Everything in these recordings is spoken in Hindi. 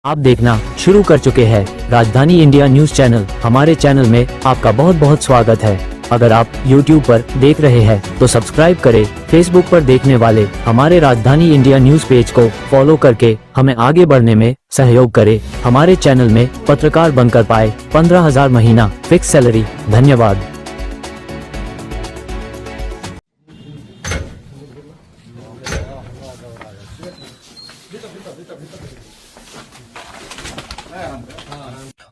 आप देखना शुरू कर चुके हैं राजधानी इंडिया न्यूज चैनल। हमारे चैनल में आपका बहुत बहुत स्वागत है। अगर आप YouTube पर देख रहे हैं तो सब्सक्राइब करें। Facebook पर देखने वाले हमारे राजधानी इंडिया न्यूज पेज को फॉलो करके हमें आगे बढ़ने में सहयोग करें। हमारे चैनल में पत्रकार बनकर पाए 15,000 महीना फिक्स सैलरी। धन्यवाद।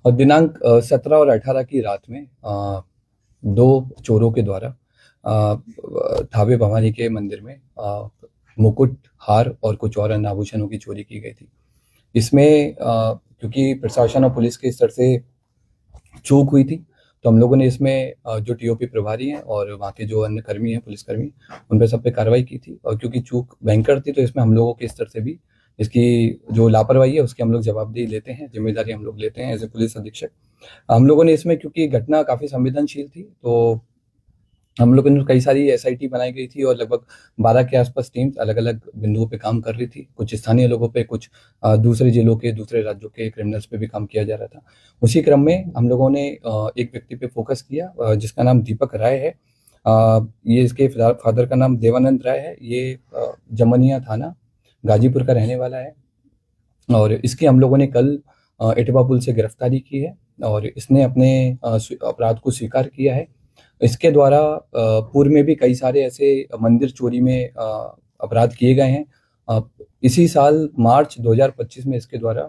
और दिनांक 17 और 18 की रात में दो चोरों के द्वारा थावे भवानी के मंदिर में मुकुट, हार और कुछ और अन्य आभूषणों की चोरी की गई थी। इसमें क्योंकि प्रशासन और पुलिस के स्तर से चूक हुई थी, तो हम लोगों ने इसमें जो टीओपी प्रभारी हैं और वहाँ के जो अन्य कर्मी हैं, पुलिसकर्मी, उन पर सब पे कार्रवाई की थी। और क्योंकि चूक भयंकर थी, तो इसमें हम लोगों के स्तर से भी इसकी जो लापरवाही है उसकी हम लोग जवाबदेही लेते हैं, जिम्मेदारी हम लोग लेते हैं एज ए पुलिस अधीक्षक। हम लोगों ने इसमें, क्योंकि घटना काफ़ी संवेदनशील थी, तो हम लोगों ने कई सारी एसआईटी बनाई गई थी और लगभग 12 के आसपास टीम्स अलग अलग बिंदुओं पे काम कर रही थी। कुछ स्थानीय लोगों पे, कुछ दूसरे जिलों के, दूसरे राज्यों के क्रिमिनल्स पे भी काम किया जा रहा था। उसी क्रम में हम लोगों ने एक व्यक्ति पे फोकस किया जिसका नाम दीपक राय है। ये इसके फादर का नाम देवानंद राय है। ये जमनिया थाना गाजीपुर का रहने वाला है और इसकी हम लोगों ने कल इटवा पुल से गिरफ्तारी की है और इसने अपने अपराध को स्वीकार किया है। इसके द्वारा पूर्व में भी कई सारे ऐसे मंदिर चोरी में अपराध किए गए हैं। इसी साल मार्च 2025 में इसके द्वारा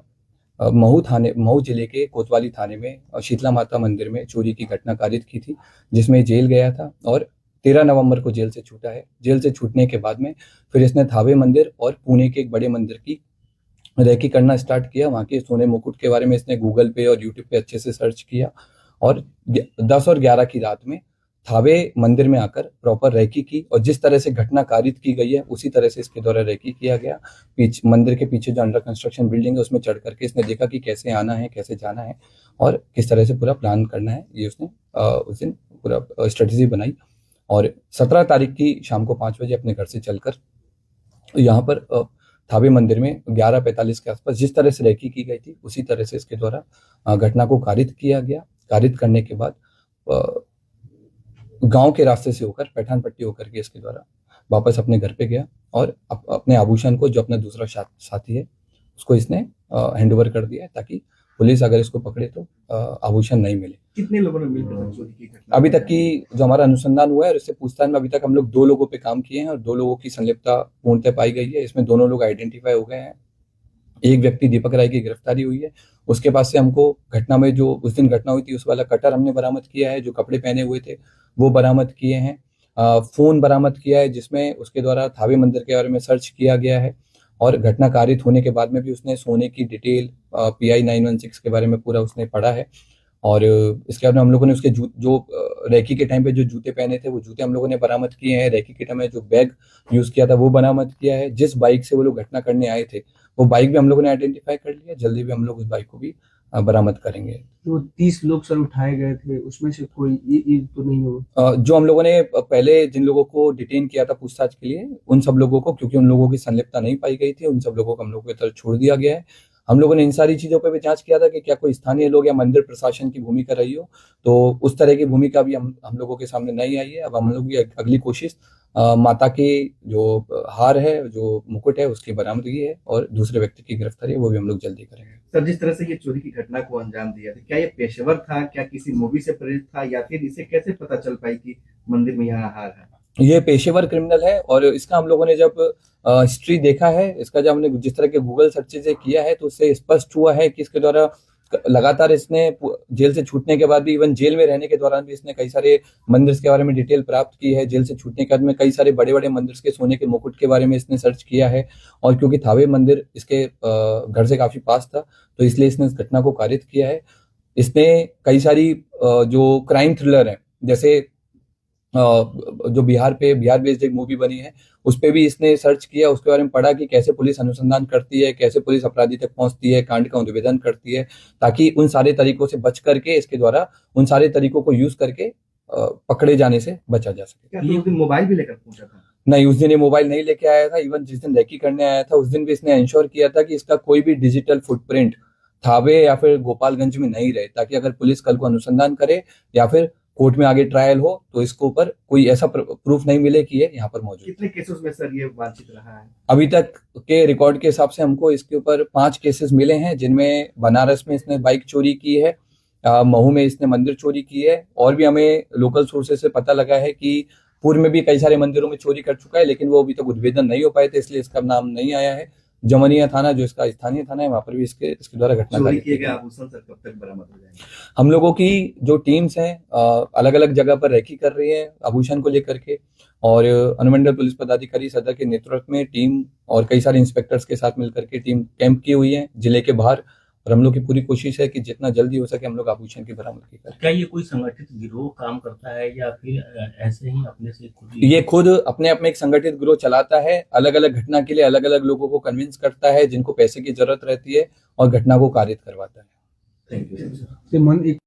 महू जिले के कोतवाली थाने में शीतला माता मंदिर में चोरी की घटना कारित की थी, जिसमें जेल गया था और 13 नवंबर को जेल से छूटा है। जेल से छूटने के बाद में फिर इसने थावे मंदिर और पुणे के एक बड़े मंदिर की रेकी करना स्टार्ट किया। वहाँ के सोने मुकुट के बारे में इसने गूगल पे और यूट्यूब पे अच्छे से सर्च किया और 10 और 11 की रात में थावे मंदिर में आकर प्रॉपर रेकी की और जिस तरह से घटना कारित की गई है उसी तरह से इसके द्वारा रेकी किया गया। मंदिर के पीछे जो अंडर कंस्ट्रक्शन बिल्डिंग है उसमें चढ़ करके इसने देखा कि कैसे आना है, कैसे जाना है और किस तरह से पूरा प्लान करना है। ये उसने उस दिन पूरा स्ट्रेटेजी बनाई और 17 तारीख की शाम को 5 बजे अपने घर से चलकर यहाँ पर थावे मंदिर में 11:45 के आसपास जिस तरह से रेकी की गई थी उसी तरह से इसके द्वारा घटना को कारित किया गया। कारित करने के बाद गांव के रास्ते से होकर पैठान पट्टी होकर के इसके द्वारा वापस अपने घर पे गया और अपने आभूषण को, जो अपना दूसरा साथी है, उसको इसने हैंड ओवर कर दिया ताकि पुलिस अगर इसको पकड़े तो आभूषण नहीं मिले। कितने लोगों ने मिलकर चोरी की घटना? अभी तक की जो हमारा अनुसंधान हुआ है और इससे पूछताछ में अभी तक हम लोग 2 लोगों पे काम किए हैं और 2 लोगों की संलिप्तता पूर्णतः पाई गई है। इसमें दोनों लोग आइडेंटिफाई हो गए हैं। एक व्यक्ति दीपक राय की गिरफ्तारी हुई है। उसके पास से हमको घटना में जो उस दिन घटना हुई थी उस वाला कटर हमने बरामद किया है, जो कपड़े पहने हुए थे वो बरामद किए हैं। फोन बरामद किया है जिसमें उसके द्वारा थावे मंदिर के बारे में सर्च किया गया है और घटना कारित होने के बाद में भी उसने सोने की डिटेल PI 916 के बारे में पूरा उसने पढ़ा है। और इसके बाद में हम लोगों ने उसके जो रेकी के टाइम पे जो जूते पहने थे वो जूते हम लोगों ने बरामद किए हैं। रेकी के टाइम में जो बैग यूज किया था वो बरामद किया है। जिस बाइक से वो लोग घटना करने आए थे वो बाइक भी हम लोगों ने आइडेंटिफाई कर लिया। जल्दी भी हम लोग उस बाइक को भी बरामद करेंगे। तो 30 लोग सर उठाए गए थे, उसमें से कोई ये तो नहीं होगा? जो हम लोगों ने पहले जिन लोगों को डिटेन किया था पूछताछ के लिए, उन सब लोगों को, क्योंकि उन लोगों की संलिप्तता नहीं पाई गई थी, उन सब लोगों को हम लोगों की तरफ छोड़ दिया गया है। हम लोगों ने इन सारी चीजों पे भी जांच किया था कि क्या कोई स्थानीय लोग या मंदिर प्रशासन की भूमिका रही हो, तो उस तरह की भूमिका भी हम लोगों के सामने नहीं आई है। अब हम लोग की अगली कोशिश माता की जो हार है, जो मुकुट है, उसकी बरामदगी है और दूसरे व्यक्ति की गिरफ्तारी है वो भी हम लोग जल्दी करेंगे। सर, जिस तरह से ये चोरी की घटना को अंजाम दिया था, क्या ये पेशेवर था, क्या किसी मूवी से प्रेरित था, या फिर इसे कैसे पता चल पाई कि मंदिर में यहाँ हार है? ये पेशेवर क्रिमिनल है और इसका हम लोगों ने जब हिस्ट्री देखा है, इसका जब हमने जिस तरह के गूगल सर्चेज किया है तो उससे स्पष्ट हुआ है कि इसके द्वारा लगातार इसने जेल से छूटने के बाद भी, इवन जेल में रहने के दौरान भी इसने कई सारे मंदिर के बारे में डिटेल प्राप्त की है। जेल से छूटने के बाद में कई सारे बड़े बड़े मंदिर के सोने के मुकुट के बारे में इसने सर्च किया है और क्योंकि थावे मंदिर इसके घर से काफी पास था तो इसलिए इसने इस घटना को कारित किया है। इसने कई सारी जो क्राइम थ्रिलर है, जैसे जो बिहार बेस्ड एक मूवी बनी है, उस पे भी इसने सर्च किया, उसके बारे में पढ़ा कि कैसे पुलिस अनुसंधान करती है, कैसे पुलिस अपराधी तक पहुंचती है, कांड का उद्भेदन करती है, ताकि उन सारे तरीकों से बच करके, इसके द्वारा उन सारे तरीकों को यूज करके पकड़े जाने से बचा जा सके। क्या ये मोबाइल भी लेकर पहुंचा था? नहीं, उस दिन ये मोबाइल नहीं लेके आया था। इवन जिस दिन रेकी करने आया था उस दिन भी इसने इंश्योर किया था कि इसका कोई भी डिजिटल फुटप्रिंट थावे या फिर गोपालगंज में नहीं रहे, ताकि अगर पुलिस कल को अनुसंधान करे या फिर कोर्ट में आगे ट्रायल हो तो इसके ऊपर कोई ऐसा प्रूफ नहीं मिले कि ये यहाँ पर मौजूद। कितने केसेस में सर ये वांछित रहा है? अभी तक के रिकॉर्ड के हिसाब से हमको इसके ऊपर 5 केसेस मिले हैं, जिनमें बनारस में इसने बाइक चोरी की है, महू में इसने मंदिर चोरी की है, और भी हमें लोकल सोर्सेज से पता लगा है कि पूर्व में भी कई सारे मंदिरों में चोरी कर चुका है, लेकिन वो अभी तक उद्भेदन नहीं हो पाए थे, इसलिए इसका नाम नहीं आया है। जमनिया थाना जो इसका स्थानीय थाना है, वहां पर भी इसके द्वारा घटना चोरी किए गए आभूषण सर कब तक बरामद हो जाएंगे? हम लोगों की जो टीम्स हैं अलग अलग जगह पर रेकी कर रही है आभूषण को लेकर के, और अनुमंडल पुलिस पदाधिकारी सदर के नेतृत्व में टीम और कई सारे इंस्पेक्टर्स के साथ मिलकर के टीम कैंप की हुई है जिले के बाहर, और हम लोग की पूरी कोशिश है कि जितना जल्दी हो सके हम लोग आभूषण की बरामदगी करें। क्या ये कोई संगठित गिरोह काम करता है या फिर ऐसे ही अपने से खुद ये खुद अपने आप में एक संगठित गिरोह चलाता है, अलग अलग घटना के लिए अलग अलग लोगों को कन्विंस करता है जिनको पैसे की जरूरत रहती है, और घटना को कारित करवाता है। Thank you.